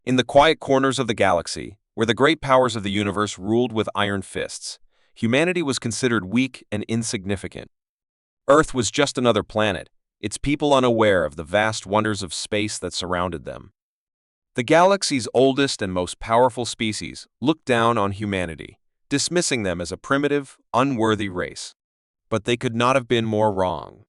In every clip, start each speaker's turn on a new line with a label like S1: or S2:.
S1: In the quiet corners of the galaxy, where the great powers of the universe ruled with iron fists, humanity was considered weak and insignificant. Earth was just another planet, its people unaware of the vast wonders of space that surrounded them. The galaxy's oldest and most powerful species looked down on humanity, dismissing them as a primitive, unworthy race. But they could not have been more wrong.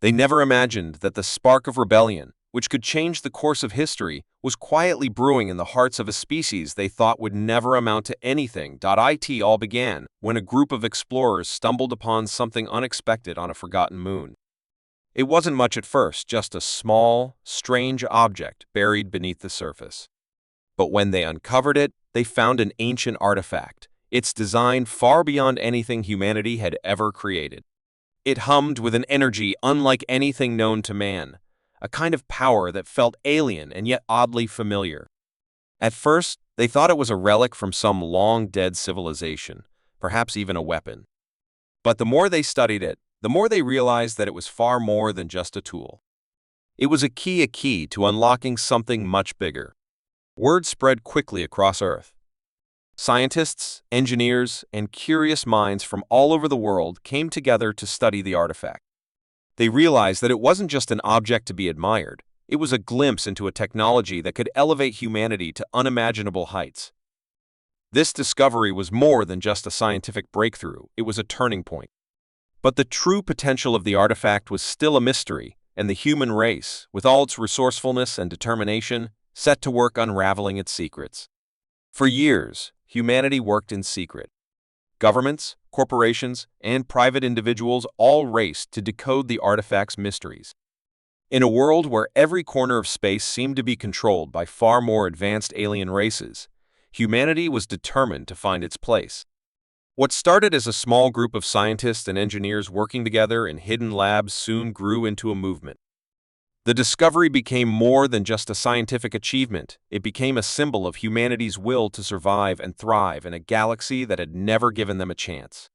S1: They never imagined that the spark of rebellion, which could change the course of history, was quietly brewing in the hearts of a species they thought would never amount to anything. It all began when a group of explorers stumbled upon something unexpected on a forgotten moon. It wasn't much at first, just a small, strange object buried beneath the surface. But when they uncovered it, they found an ancient artifact, its design far beyond anything humanity had ever created. It hummed with an energy unlike anything known to man, a kind of power that felt alien and yet oddly familiar. At first, they thought it was a relic from some long-dead civilization, perhaps even a weapon. But the more they studied it, the more they realized that it was far more than just a tool. It was a key to unlocking something much bigger. Word spread quickly across Earth. Scientists, engineers, and curious minds from all over the world came together to study the artifact. They realized that it wasn't just an object to be admired, it was a glimpse into a technology that could elevate humanity to unimaginable heights. This discovery was more than just a scientific breakthrough, it was a turning point. But the true potential of the artifact was still a mystery, and the human race, with all its resourcefulness and determination, set to work unraveling its secrets. For years, humanity worked in secret. Governments, corporations, and private individuals all raced to decode the artifact's mysteries. In a world where every corner of space seemed to be controlled by far more advanced alien races, humanity was determined to find its place. What started as a small group of scientists and engineers working together in hidden labs soon grew into a movement. The discovery became more than just a scientific achievement, it became a symbol of humanity's will to survive and thrive in a galaxy that had never given them a chance.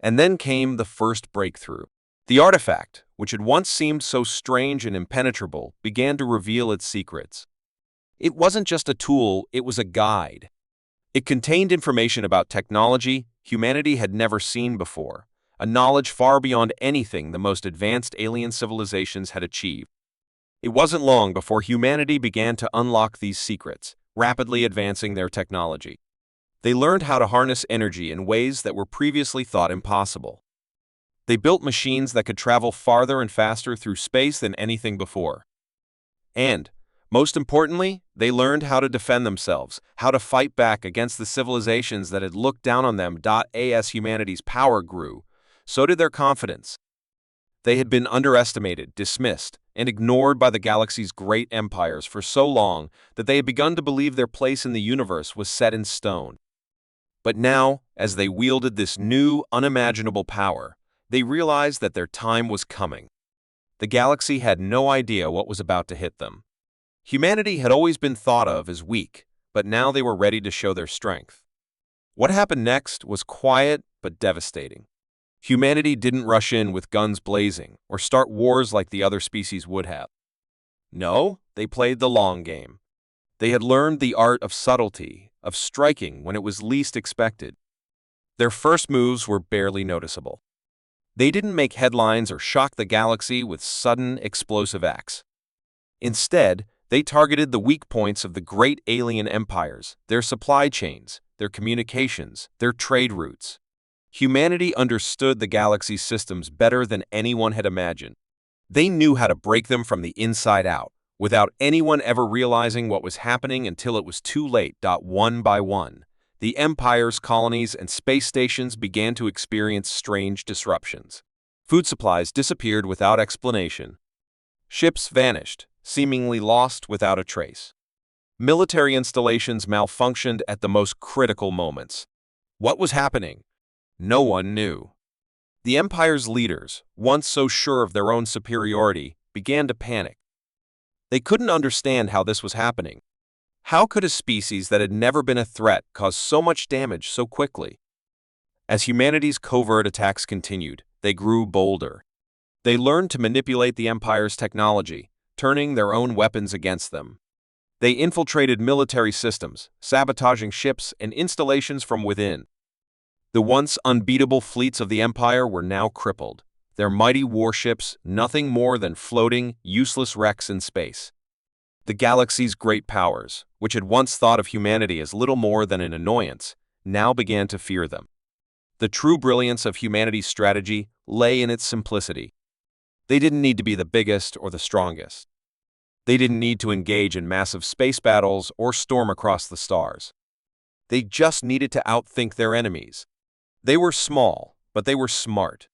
S1: And then came the first breakthrough. The artifact, which had once seemed so strange and impenetrable, began to reveal its secrets. It wasn't just a tool, it was a guide. It contained information about technology humanity had never seen before, a knowledge far beyond anything the most advanced alien civilizations had achieved. It wasn't long before humanity began to unlock these secrets, rapidly advancing their technology. They learned how to harness energy in ways that were previously thought impossible. They built machines that could travel farther and faster through space than anything before. And, most importantly, they learned how to defend themselves, how to fight back against the civilizations that had looked down on them. As humanity's power grew, so did their confidence. They had been underestimated, dismissed, and ignored by the galaxy's great empires for so long that they had begun to believe their place in the universe was set in stone. But now, as they wielded this new, unimaginable power, they realized that their time was coming. The galaxy had no idea what was about to hit them. Humanity had always been thought of as weak, but now they were ready to show their strength. What happened next was quiet but devastating. Humanity didn't rush in with guns blazing or start wars like the other species would have. No, they played the long game. They had learned the art of subtlety, of striking when it was least expected. Their first moves were barely noticeable. They didn't make headlines or shock the galaxy with sudden, explosive acts. Instead, they targeted the weak points of the great alien empires, their supply chains, their communications, their trade routes. Humanity understood the galaxy's systems better than anyone had imagined. They knew how to break them from the inside out, without anyone ever realizing what was happening until it was too late. One by one, the Empire's colonies and space stations began to experience strange disruptions. Food supplies disappeared without explanation. Ships vanished, seemingly lost without a trace. Military installations malfunctioned at the most critical moments. What was happening? No one knew. The Empire's leaders, once so sure of their own superiority, began to panic. They couldn't understand how this was happening. How could a species that had never been a threat cause so much damage so quickly? As humanity's covert attacks continued, they grew bolder. They learned to manipulate the Empire's technology, turning their own weapons against them. They infiltrated military systems, sabotaging ships and installations from within. The once unbeatable fleets of the Empire were now crippled, their mighty warships nothing more than floating, useless wrecks in space. The galaxy's great powers, which had once thought of humanity as little more than an annoyance, now began to fear them. The true brilliance of humanity's strategy lay in its simplicity. They didn't need to be the biggest or the strongest. They didn't need to engage in massive space battles or storm across the stars. They just needed to outthink their enemies. They were small, but they were smart.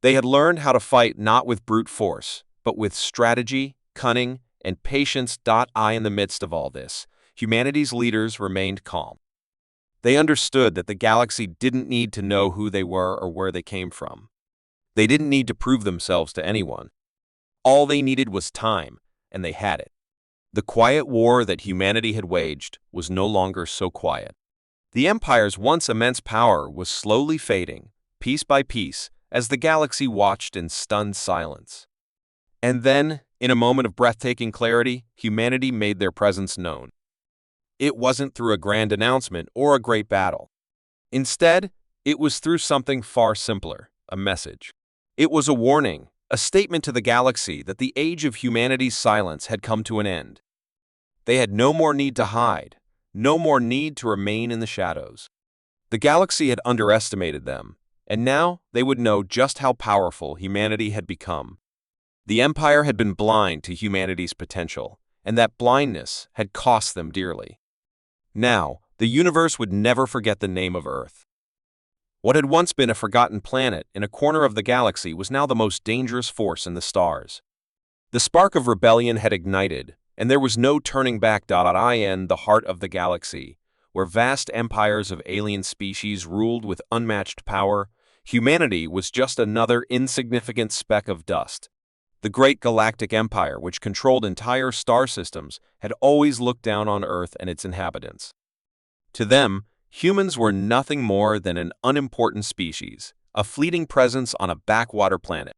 S1: They had learned how to fight not with brute force, but with strategy, cunning, and patience. In the midst of all this, humanity's leaders remained calm. They understood that the galaxy didn't need to know who they were or where they came from. They didn't need to prove themselves to anyone. All they needed was time, and they had it. The quiet war that humanity had waged was no longer so quiet. The Empire's once immense power was slowly fading, piece by piece, as the galaxy watched in stunned silence. And then, in a moment of breathtaking clarity, humanity made their presence known. It wasn't through a grand announcement or a great battle. Instead, it was through something far simpler, a message. It was a warning, a statement to the galaxy that the age of humanity's silence had come to an end. They had no more need to hide, no more need to remain in the shadows. The galaxy had underestimated them, and now they would know just how powerful humanity had become. The Empire had been blind to humanity's potential, and that blindness had cost them dearly. Now, the universe would never forget the name of Earth. What had once been a forgotten planet in a corner of the galaxy was now the most dangerous force in the stars. The spark of rebellion had ignited, and there was no turning back. In the heart of the galaxy, where vast empires of alien species ruled with unmatched power, humanity was just another insignificant speck of dust. The great galactic empire, which controlled entire star systems, had always looked down on Earth and its inhabitants. To them, humans were nothing more than an unimportant species, a fleeting presence on a backwater planet.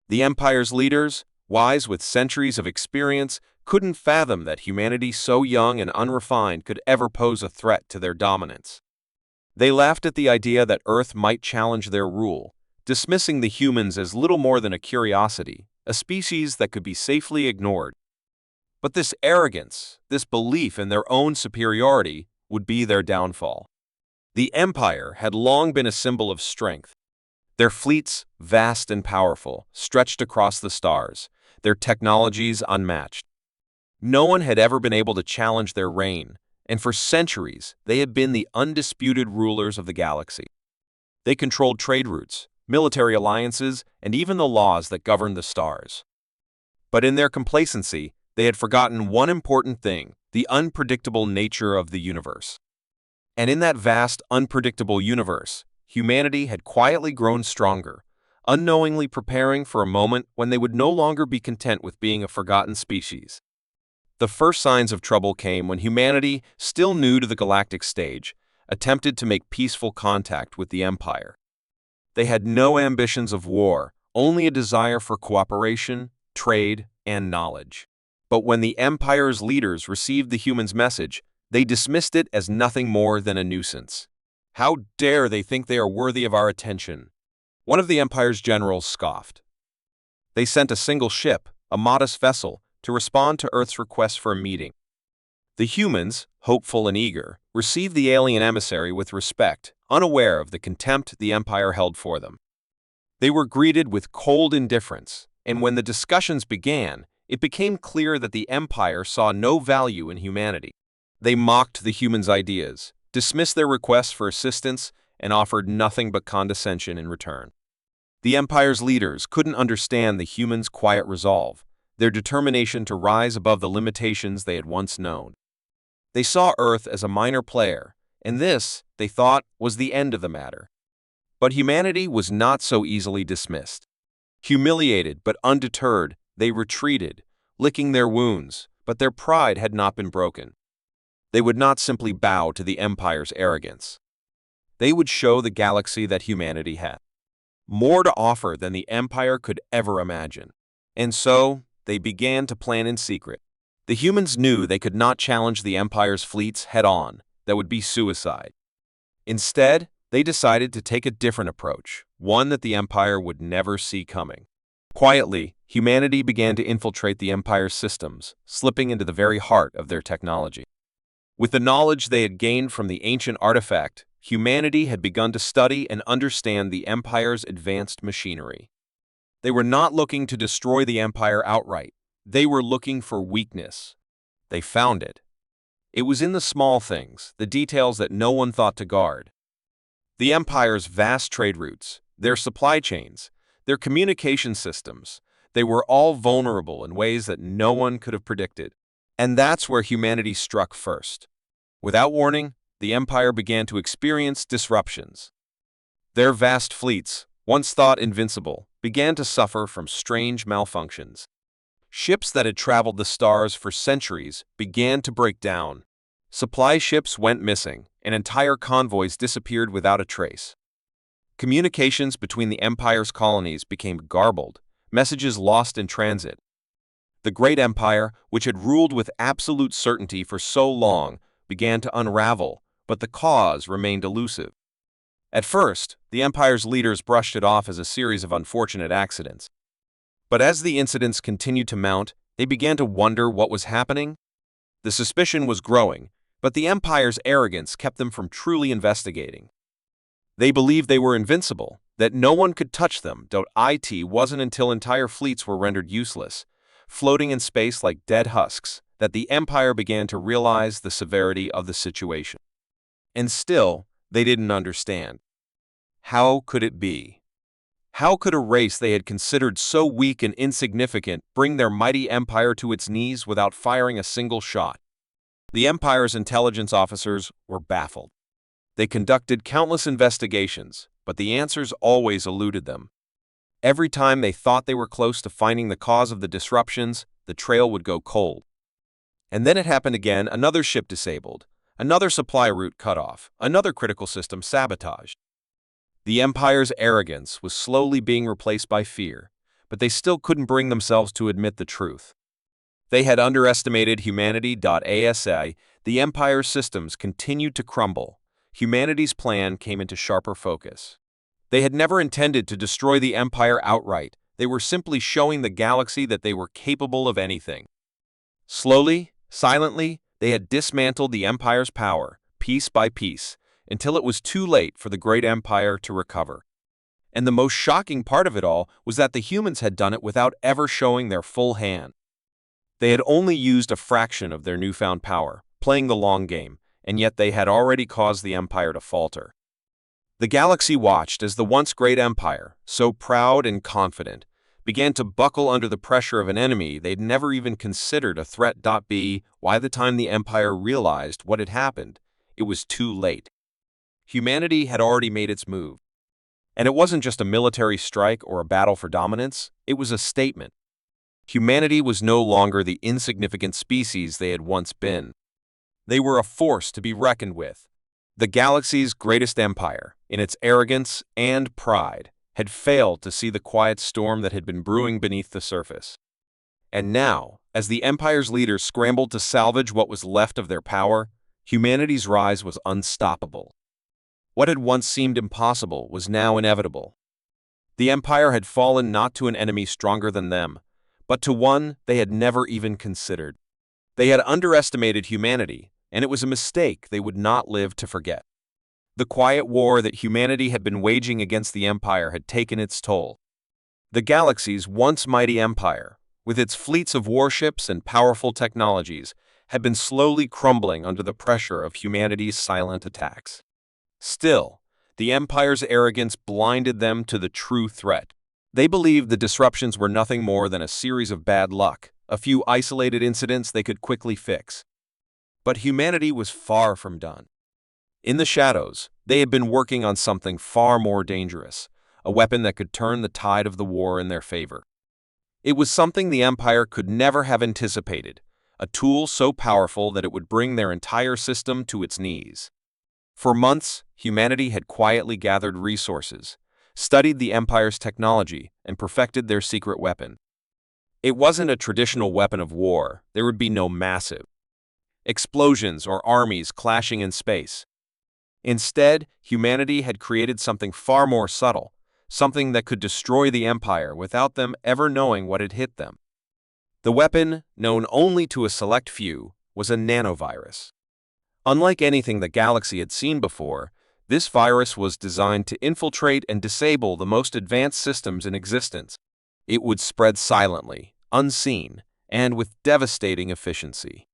S1: The Empire's leaders, wise with centuries of experience, couldn't fathom that humanity so young and unrefined could ever pose a threat to their dominance. They laughed at the idea that Earth might challenge their rule, dismissing the humans as little more than a curiosity, a species that could be safely ignored. But this arrogance, this belief in their own superiority, would be their downfall. The Empire had long been a symbol of strength. Their fleets, vast and powerful, stretched across the stars, their technologies unmatched. No one had ever been able to challenge their reign, and for centuries they had been the undisputed rulers of the galaxy. They controlled trade routes, military alliances, and even the laws that governed the stars. But in their complacency, they had forgotten one important thing: the unpredictable nature of the universe. And in that vast, unpredictable universe, humanity had quietly grown stronger, unknowingly preparing for a moment when they would no longer be content with being a forgotten species. The first signs of trouble came when humanity, still new to the galactic stage, attempted to make peaceful contact with the Empire. They had no ambitions of war, only a desire for cooperation, trade, and knowledge. But when the Empire's leaders received the humans' message, they dismissed it as nothing more than a nuisance. How dare they think they are worthy of our attention? One of the Empire's generals scoffed. They sent a single ship, a modest vessel, to respond to Earth's request for a meeting. The humans, hopeful and eager, received the alien emissary with respect, unaware of the contempt the Empire held for them. They were greeted with cold indifference, and when the discussions began, it became clear that the Empire saw no value in humanity. They mocked the humans' ideas, dismissed their requests for assistance, and offered nothing but condescension in return. The Empire's leaders couldn't understand the humans' quiet resolve, their determination to rise above the limitations they had once known. They saw Earth as a minor player, and this, they thought, was the end of the matter. But humanity was not so easily dismissed. Humiliated but undeterred, they retreated, licking their wounds, but their pride had not been broken. They would not simply bow to the Empire's arrogance. They would show the galaxy that humanity had more to offer than the Empire could ever imagine. And so, they began to plan in secret. The humans knew they could not challenge the Empire's fleets head-on. That would be suicide. Instead, they decided to take a different approach, one that the Empire would never see coming. Quietly, humanity began to infiltrate the Empire's systems, slipping into the very heart of their technology. With the knowledge they had gained from the ancient artifact, humanity had begun to study and understand the Empire's advanced machinery. They were not looking to destroy the Empire outright. They were looking for weakness. They found it. It was in the small things, the details that no one thought to guard. The Empire's vast trade routes, their supply chains, their communication systems, they were all vulnerable in ways that no one could have predicted. And that's where humanity struck first. Without warning, the Empire began to experience disruptions. Their vast fleets, once thought invincible, began to suffer from strange malfunctions. Ships that had traveled the stars for centuries began to break down. Supply ships went missing, and entire convoys disappeared without a trace. Communications between the Empire's colonies became garbled, messages lost in transit. The great Empire, which had ruled with absolute certainty for so long, began to unravel, but the cause remained elusive. At first, the Empire's leaders brushed it off as a series of unfortunate accidents. But as the incidents continued to mount, they began to wonder what was happening. The suspicion was growing, but the Empire's arrogance kept them from truly investigating. They believed they were invincible, that no one could touch them. It wasn't until entire fleets were rendered useless, floating in space like dead husks, that the Empire began to realize the severity of the situation. And still, they didn't understand. How could it be? How could a race they had considered so weak and insignificant bring their mighty empire to its knees without firing a single shot? The Empire's intelligence officers were baffled. They conducted countless investigations, but the answers always eluded them. Every time they thought they were close to finding the cause of the disruptions, the trail would go cold. And then it happened again, another ship disabled, another supply route cut off, another critical system sabotaged. The Empire's arrogance was slowly being replaced by fear, but they still couldn't bring themselves to admit the truth. They had underestimated humanity. The Empire's systems continued to crumble. Humanity's plan came into sharper focus. They had never intended to destroy the Empire outright. They were simply showing the galaxy that they were capable of anything. Slowly, silently, they had dismantled the Empire's power, piece by piece, until it was too late for the great Empire to recover. And the most shocking part of it all was that the humans had done it without ever showing their full hand. They had only used a fraction of their newfound power, playing the long game, and yet they had already caused the Empire to falter. The galaxy watched as the once great Empire, so proud and confident, began to buckle under the pressure of an enemy they'd never even considered a threat. By the time the Empire realized what had happened, it was too late. Humanity had already made its move. And it wasn't just a military strike or a battle for dominance, it was a statement. Humanity was no longer the insignificant species they had once been. They were a force to be reckoned with. The galaxy's greatest empire, in its arrogance and pride, had failed to see the quiet storm that had been brewing beneath the surface. And now, as the Empire's leaders scrambled to salvage what was left of their power, humanity's rise was unstoppable. What had once seemed impossible was now inevitable. The Empire had fallen not to an enemy stronger than them, but to one they had never even considered. They had underestimated humanity, and it was a mistake they would not live to forget. The quiet war that humanity had been waging against the Empire had taken its toll. The galaxy's once mighty empire, with its fleets of warships and powerful technologies, had been slowly crumbling under the pressure of humanity's silent attacks. Still, the Empire's arrogance blinded them to the true threat. They believed the disruptions were nothing more than a series of bad luck, a few isolated incidents they could quickly fix. But humanity was far from done. In the shadows, they had been working on something far more dangerous, a weapon that could turn the tide of the war in their favor. It was something the Empire could never have anticipated, a tool so powerful that it would bring their entire system to its knees. For months, humanity had quietly gathered resources, studied the Empire's technology, and perfected their secret weapon. It wasn't a traditional weapon of war. There would be no massive explosions or armies clashing in space. Instead, humanity had created something far more subtle, something that could destroy the Empire without them ever knowing what had hit them. The weapon, known only to a select few, was a nanovirus. Unlike anything the galaxy had seen before, this virus was designed to infiltrate and disable the most advanced systems in existence. It would spread silently, unseen, and with devastating efficiency.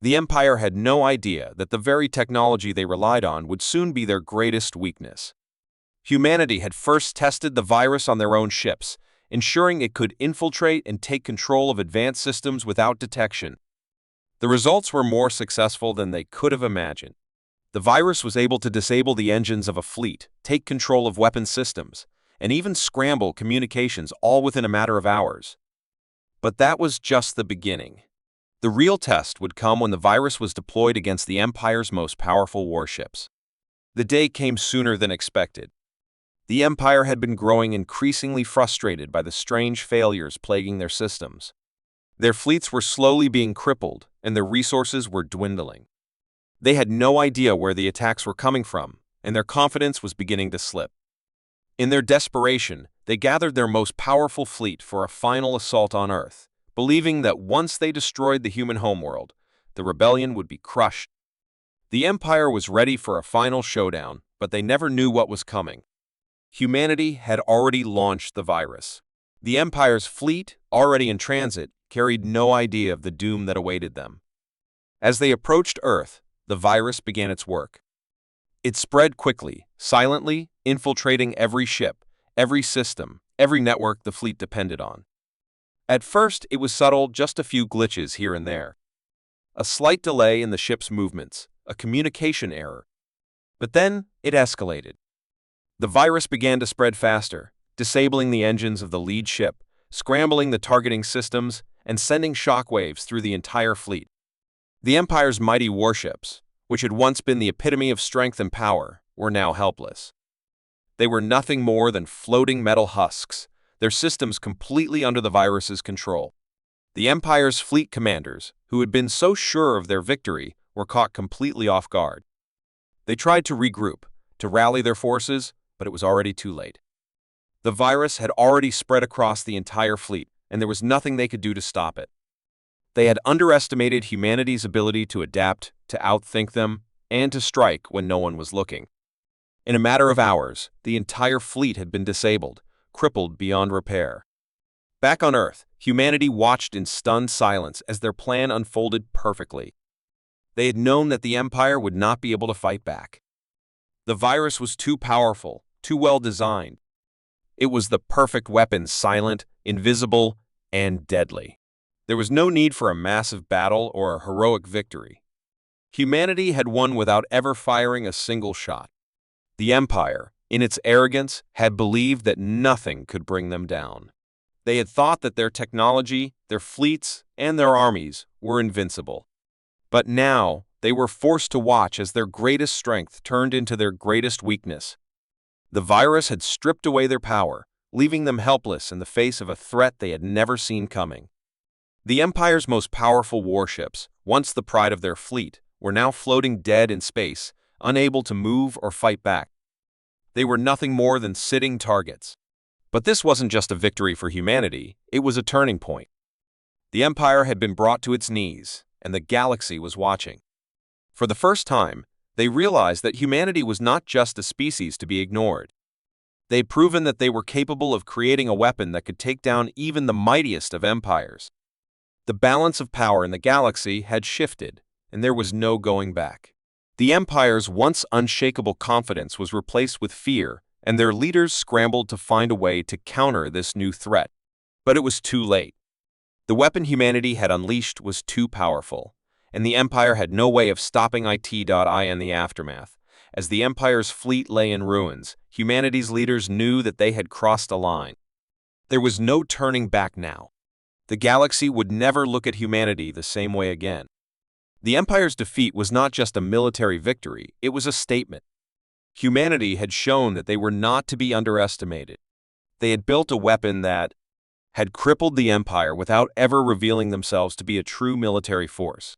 S1: The Empire had no idea that the very technology they relied on would soon be their greatest weakness. Humanity had first tested the virus on their own ships, ensuring it could infiltrate and take control of advanced systems without detection. The results were more successful than they could have imagined. The virus was able to disable the engines of a fleet, take control of weapon systems, and even scramble communications all within a matter of hours. But that was just the beginning. The real test would come when the virus was deployed against the Empire's most powerful warships. The day came sooner than expected. The Empire had been growing increasingly frustrated by the strange failures plaguing their systems. Their fleets were slowly being crippled, and their resources were dwindling. They had no idea where the attacks were coming from, and their confidence was beginning to slip. In their desperation, they gathered their most powerful fleet for a final assault on Earth, believing that once they destroyed the human homeworld, the rebellion would be crushed. The Empire was ready for a final showdown, but they never knew what was coming. Humanity had already launched the virus. The Empire's fleet, already in transit, carried no idea of the doom that awaited them. As they approached Earth, the virus began its work. It spread quickly, silently, infiltrating every ship, every system, every network the fleet depended on. At first, it was subtle, just a few glitches here and there. A slight delay in the ship's movements, a communication error. But then, it escalated. The virus began to spread faster, disabling the engines of the lead ship, scrambling the targeting systems, and sending shockwaves through the entire fleet. The Empire's mighty warships, which had once been the epitome of strength and power, were now helpless. They were nothing more than floating metal husks, their systems completely under the virus's control. The Empire's fleet commanders, who had been so sure of their victory, were caught completely off guard. They tried to regroup, to rally their forces, but it was already too late. The virus had already spread across the entire fleet, and there was nothing they could do to stop it. They had underestimated humanity's ability to adapt, to outthink them, and to strike when no one was looking. In a matter of hours, the entire fleet had been disabled, crippled beyond repair. Back on Earth, humanity watched in stunned silence as their plan unfolded perfectly. They had known that the Empire would not be able to fight back. The virus was too powerful, too well designed. It was the perfect weapon, silent, invisible, and deadly. There was no need for a massive battle or a heroic victory. Humanity had won without ever firing a single shot. The Empire, in its arrogance, had believed that nothing could bring them down. They had thought that their technology, their fleets, and their armies were invincible. But now, they were forced to watch as their greatest strength turned into their greatest weakness. The virus had stripped away their power, leaving them helpless in the face of a threat they had never seen coming. The Empire's most powerful warships, once the pride of their fleet, were now floating dead in space, unable to move or fight back. They were nothing more than sitting targets. But this wasn't just a victory for humanity, it was a turning point. The Empire had been brought to its knees, and the galaxy was watching. For the first time, they realized that humanity was not just a species to be ignored. They'd proven that they were capable of creating a weapon that could take down even the mightiest of empires. The balance of power in the galaxy had shifted, and there was no going back. The Empire's once unshakable confidence was replaced with fear, and their leaders scrambled to find a way to counter this new threat. But it was too late. The weapon humanity had unleashed was too powerful, and the Empire had no way of stopping it in the aftermath. As the Empire's fleet lay in ruins, humanity's leaders knew that they had crossed a line. There was no turning back now. The galaxy would never look at humanity the same way again. The Empire's defeat was not just a military victory, it was a statement. Humanity had shown that they were not to be underestimated. They had built a weapon that, had crippled the Empire without ever revealing themselves to be a true military force.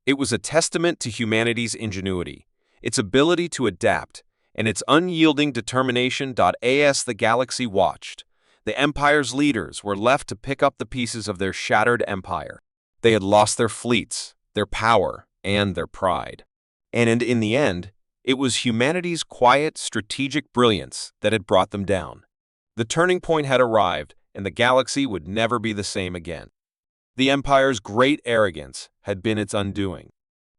S1: It was a testament to humanity's ingenuity, its ability to adapt, and its unyielding determination. As the galaxy watched, the Empire's leaders were left to pick up the pieces of their shattered empire. They had lost their fleets, their power, and their pride. And in the end, it was humanity's quiet, strategic brilliance that had brought them down. The turning point had arrived, and the galaxy would never be the same again. The Empire's great arrogance had been its undoing.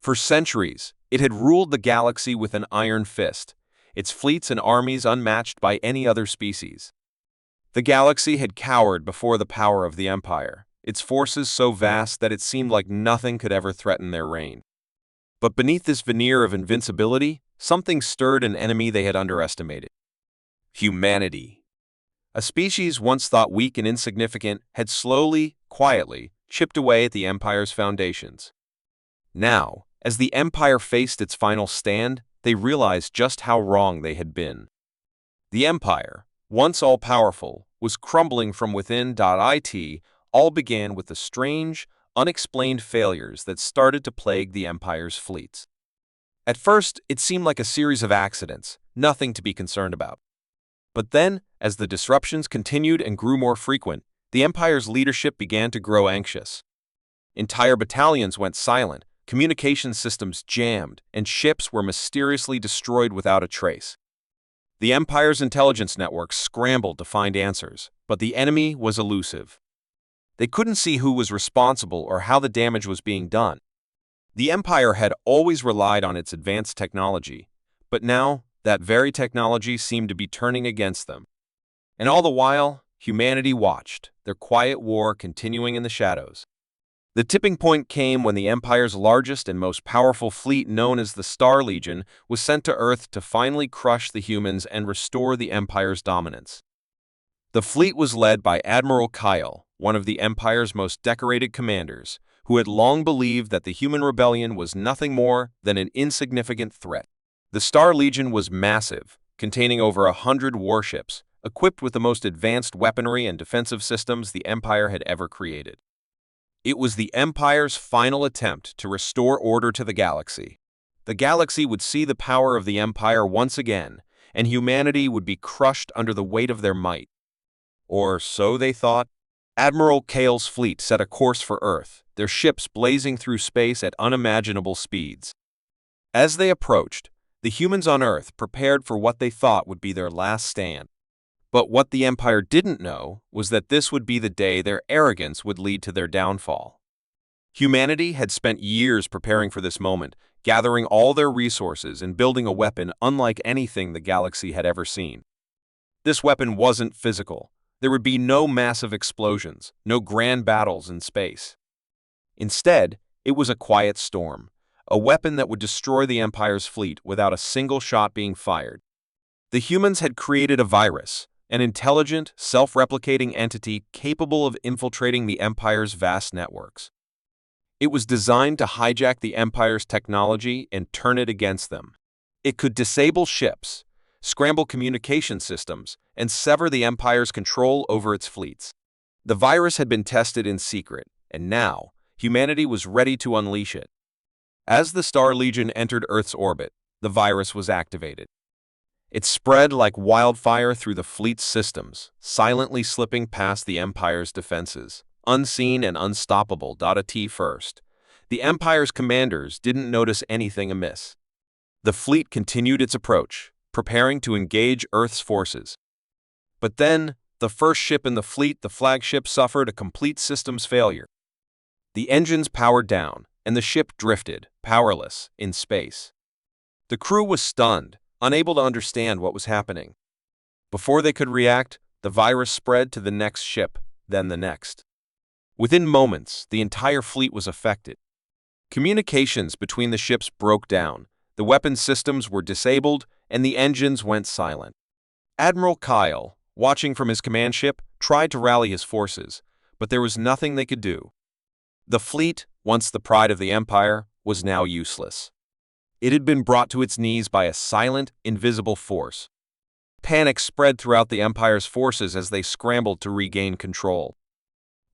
S1: For centuries, it had ruled the galaxy with an iron fist, its fleets and armies unmatched by any other species. The galaxy had cowered before the power of the Empire, its forces so vast that it seemed like nothing could ever threaten their reign. But beneath this veneer of invincibility, something stirred an enemy they had underestimated. Humanity. A species once thought weak and insignificant had slowly, quietly, chipped away at the Empire's foundations. Now, as the Empire faced its final stand, they realized just how wrong they had been. The Empire, once all-powerful, was crumbling from within. It all began with the strange, unexplained failures that started to plague the Empire's fleets. At first, it seemed like a series of accidents, nothing to be concerned about. But then, as the disruptions continued and grew more frequent, the Empire's leadership began to grow anxious. Entire battalions went silent, communication systems jammed, and ships were mysteriously destroyed without a trace. The Empire's intelligence networks scrambled to find answers, but the enemy was elusive. They couldn't see who was responsible or how the damage was being done. The Empire had always relied on its advanced technology, but now that very technology seemed to be turning against them. And all the while, humanity watched, their quiet war continuing in the shadows. The tipping point came when the Empire's largest and most powerful fleet, known as the Star Legion, was sent to Earth to finally crush the humans and restore the Empire's dominance. The fleet was led by Admiral Kyle, one of the Empire's most decorated commanders, who had long believed that the human rebellion was nothing more than an insignificant threat. The Star Legion was massive, containing over 100 warships, equipped with the most advanced weaponry and defensive systems the Empire had ever created. It was the Empire's final attempt to restore order to the galaxy. The galaxy would see the power of the Empire once again, and humanity would be crushed under the weight of their might. Or so they thought. Admiral Kale's fleet set a course for Earth, their ships blazing through space at unimaginable speeds. As they approached, the humans on Earth prepared for what they thought would be their last stand. But what the Empire didn't know was that this would be the day their arrogance would lead to their downfall. Humanity had spent years preparing for this moment, gathering all their resources and building a weapon unlike anything the galaxy had ever seen. This weapon wasn't physical. There would be no massive explosions, no grand battles in space. Instead, it was a quiet storm, a weapon that would destroy the Empire's fleet without a single shot being fired. The humans had created a virus, an intelligent, self-replicating entity capable of infiltrating the Empire's vast networks. It was designed to hijack the Empire's technology and turn it against them. It could disable ships, scramble communication systems, and sever the Empire's control over its fleets. The virus had been tested in secret, and now, humanity was ready to unleash it. As the Star Legion entered Earth's orbit, the virus was activated. It spread like wildfire through the fleet's systems, silently slipping past the Empire's defenses, unseen and unstoppable. At first, the Empire's commanders didn't notice anything amiss. The fleet continued its approach, preparing to engage Earth's forces. But then, the first ship in the fleet, the flagship, suffered a complete systems failure. The engines powered down, and the ship drifted, powerless, in space. The crew was stunned, unable to understand what was happening. Before they could react, the virus spread to the next ship, then the next. Within moments, the entire fleet was affected. Communications between the ships broke down, the weapon systems were disabled, and the engines went silent. Admiral Kyle, watching from his command ship, tried to rally his forces, but there was nothing they could do. The fleet, once the pride of the Empire, was now useless. It had been brought to its knees by a silent, invisible force. Panic spread throughout the Empire's forces as they scrambled to regain control.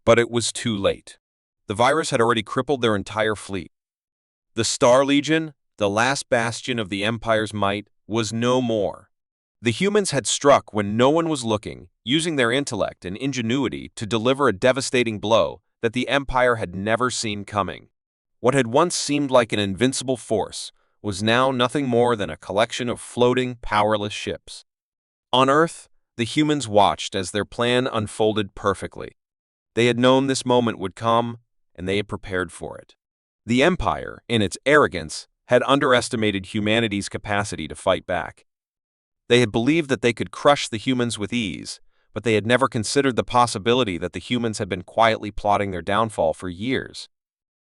S1: But it was too late. The virus had already crippled their entire fleet. The Star Legion, the last bastion of the Empire's might, was no more. The humans had struck when no one was looking, using their intellect and ingenuity to deliver a devastating blow that the Empire had never seen coming. What had once seemed like an invincible force was now nothing more than a collection of floating, powerless ships. On Earth, the humans watched as their plan unfolded perfectly. They had known this moment would come, and they had prepared for it. The Empire, in its arrogance, had underestimated humanity's capacity to fight back. They had believed that they could crush the humans with ease, but they had never considered the possibility that the humans had been quietly plotting their downfall for years.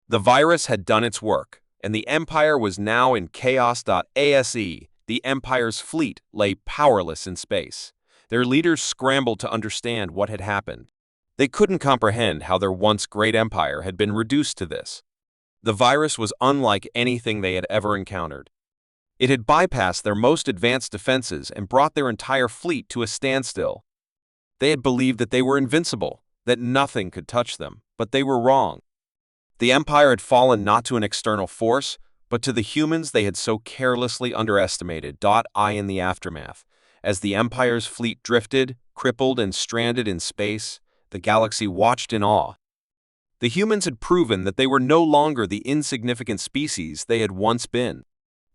S1: The virus had done its work, and the Empire was now in chaos. The Empire's fleet lay powerless in space. Their leaders scrambled to understand what had happened. They couldn't comprehend how their once great empire had been reduced to this. The virus was unlike anything they had ever encountered. It had bypassed their most advanced defenses and brought their entire fleet to a standstill. They had believed that they were invincible, that nothing could touch them, but they were wrong. The Empire had fallen not to an external force, but to the humans they had so carelessly underestimated. In the aftermath, as the Empire's fleet drifted, crippled, and stranded in space, the galaxy watched in awe. The humans had proven that they were no longer the insignificant species they had once been.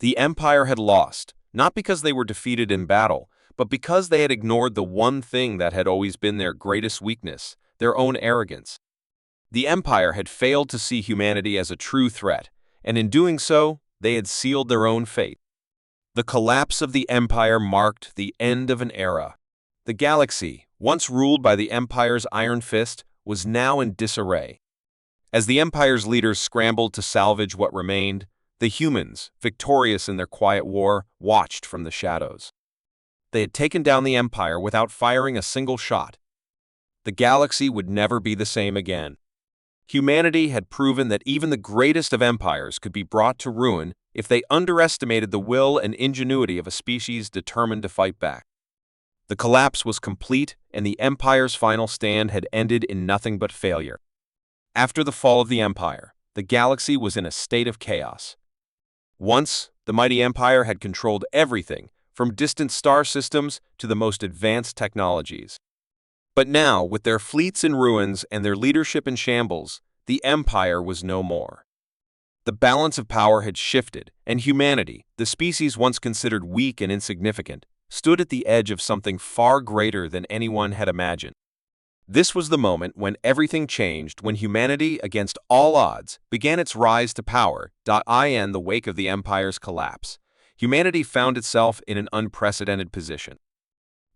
S1: The Empire had lost, not because they were defeated in battle, but because they had ignored the one thing that had always been their greatest weakness, their own arrogance. The Empire had failed to see humanity as a true threat, and in doing so, they had sealed their own fate. The collapse of the Empire marked the end of an era. The galaxy, once ruled by the Empire's iron fist, was now in disarray. As the Empire's leaders scrambled to salvage what remained, the humans, victorious in their quiet war, watched from the shadows. They had taken down the Empire without firing a single shot. The galaxy would never be the same again. Humanity had proven that even the greatest of empires could be brought to ruin if they underestimated the will and ingenuity of a species determined to fight back. The collapse was complete, and the Empire's final stand had ended in nothing but failure. After the fall of the Empire, the galaxy was in a state of chaos. Once, the mighty Empire had controlled everything, from distant star systems to the most advanced technologies. But now, with their fleets in ruins and their leadership in shambles, the Empire was no more. The balance of power had shifted, and humanity, the species once considered weak and insignificant, stood at the edge of something far greater than anyone had imagined. This was the moment when everything changed, when humanity, against all odds, began its rise to power. In the wake of the Empire's collapse, humanity found itself in an unprecedented position.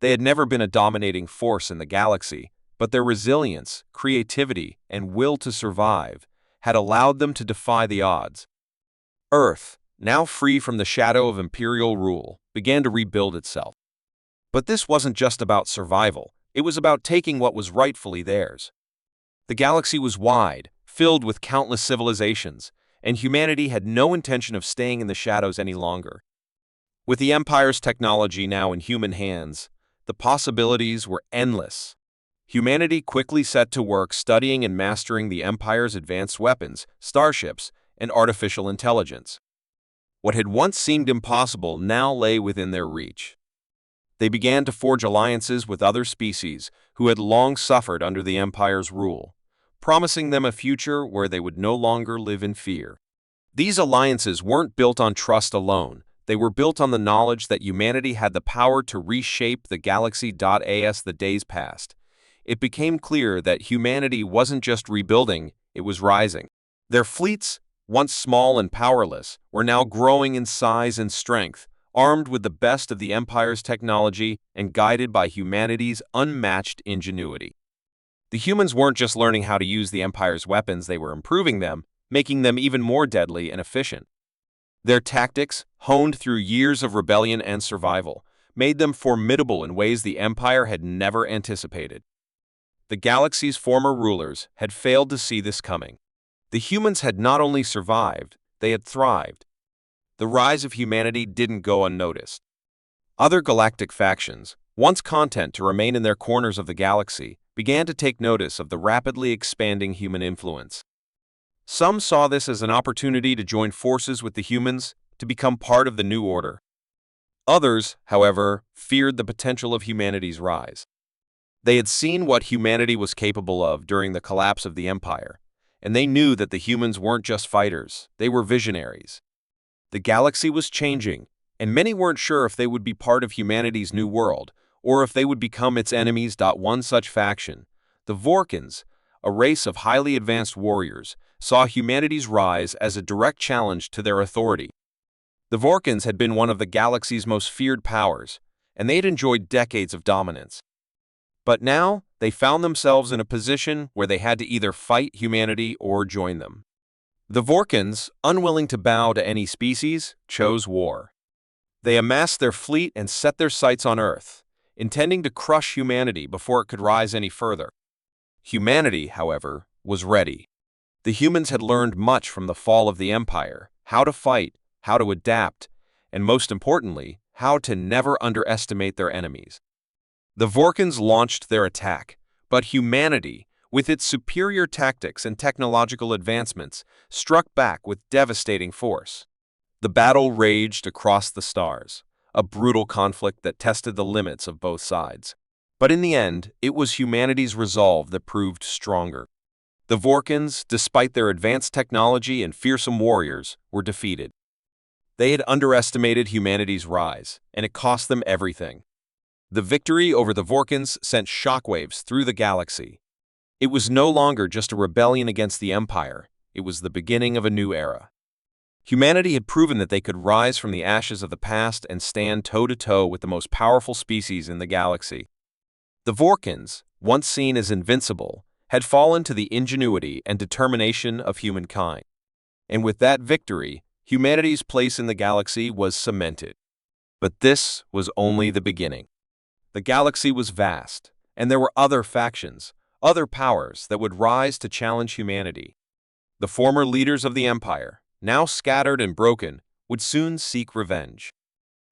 S1: They had never been a dominating force in the galaxy, but their resilience, creativity, and will to survive had allowed them to defy the odds. Earth, now free from the shadow of imperial rule, began to rebuild itself. But this wasn't just about survival. It was about taking what was rightfully theirs. The galaxy was wide, filled with countless civilizations, and humanity had no intention of staying in the shadows any longer. With the Empire's technology now in human hands, the possibilities were endless. Humanity quickly set to work studying and mastering the Empire's advanced weapons, starships, and artificial intelligence. What had once seemed impossible now lay within their reach. They began to forge alliances with other species who had long suffered under the Empire's rule, promising them a future where they would no longer live in fear. These alliances weren't built on trust alone. They were built on the knowledge that humanity had the power to reshape the galaxy. As the days passed, it became clear that humanity wasn't just rebuilding, it was rising. Their fleets, once small and powerless, were now growing in size and strength, armed with the best of the Empire's technology and guided by humanity's unmatched ingenuity. The humans weren't just learning how to use the Empire's weapons, they were improving them, making them even more deadly and efficient. Their tactics, honed through years of rebellion and survival, made them formidable in ways the Empire had never anticipated. The galaxy's former rulers had failed to see this coming. The humans had not only survived, they had thrived. The rise of humanity didn't go unnoticed. Other galactic factions, once content to remain in their corners of the galaxy, began to take notice of the rapidly expanding human influence. Some saw this as an opportunity to join forces with the humans to become part of the new order. Others, however, feared the potential of humanity's rise. They had seen what humanity was capable of during the collapse of the Empire, and they knew that the humans weren't just fighters, they were visionaries. The galaxy was changing, and many weren't sure if they would be part of humanity's new world, or if they would become its enemies. One such faction, the Vorkans, a race of highly advanced warriors, saw humanity's rise as a direct challenge to their authority. The Vorkans had been one of the galaxy's most feared powers, and they had enjoyed decades of dominance. But now, they found themselves in a position where they had to either fight humanity or join them. The Vorkans, unwilling to bow to any species, chose war. They amassed their fleet and set their sights on Earth, intending to crush humanity before it could rise any further. Humanity, however, was ready. The humans had learned much from the fall of the Empire: how to fight, how to adapt, and most importantly, how to never underestimate their enemies. The Vorkans launched their attack, but humanity, with its superior tactics and technological advancements, struck back with devastating force. The battle raged across the stars, a brutal conflict that tested the limits of both sides. But in the end, it was humanity's resolve that proved stronger. The Vorkans, despite their advanced technology and fearsome warriors, were defeated. They had underestimated humanity's rise, and it cost them everything. The victory over the Vorkans sent shockwaves through the galaxy. It was no longer just a rebellion against the Empire, it was the beginning of a new era. Humanity had proven that they could rise from the ashes of the past and stand toe-to-toe with the most powerful species in the galaxy. The Vorkans, once seen as invincible, had fallen to the ingenuity and determination of humankind. And with that victory, humanity's place in the galaxy was cemented. But this was only the beginning. The galaxy was vast, and there were other factions, other powers that would rise to challenge humanity. The former leaders of the Empire, now scattered and broken, would soon seek revenge.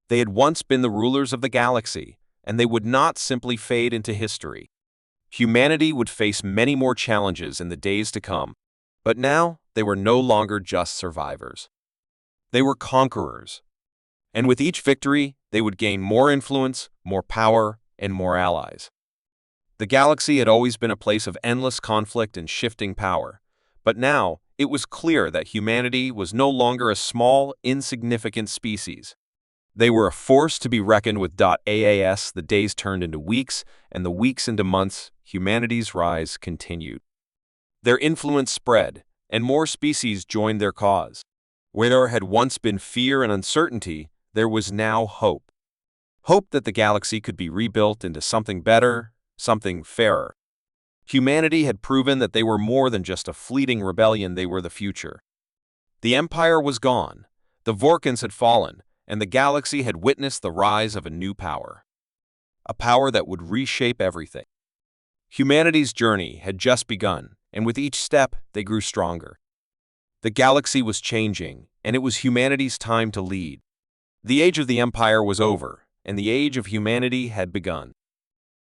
S1: They had once been the rulers of the galaxy, and they would not simply fade into history. Humanity would face many more challenges in the days to come, but now they were no longer just survivors. They were conquerors. And with each victory, they would gain more influence, more power, and more allies. The galaxy had always been a place of endless conflict and shifting power, but now it was clear that humanity was no longer a small, insignificant species. They were a force to be reckoned with. As the days turned into weeks, and the weeks into months, humanity's rise continued. Their influence spread, and more species joined their cause. Where there had once been fear and uncertainty, there was now hope. Hope that the galaxy could be rebuilt into something better, something fairer. Humanity had proven that they were more than just a fleeting rebellion, they were the future. The Empire was gone, the Vorkans had fallen, and the galaxy had witnessed the rise of a new power. A power that would reshape everything. Humanity's journey had just begun, and with each step, they grew stronger. The galaxy was changing, and it was humanity's time to lead. The age of the Empire was over, and the age of humanity had begun.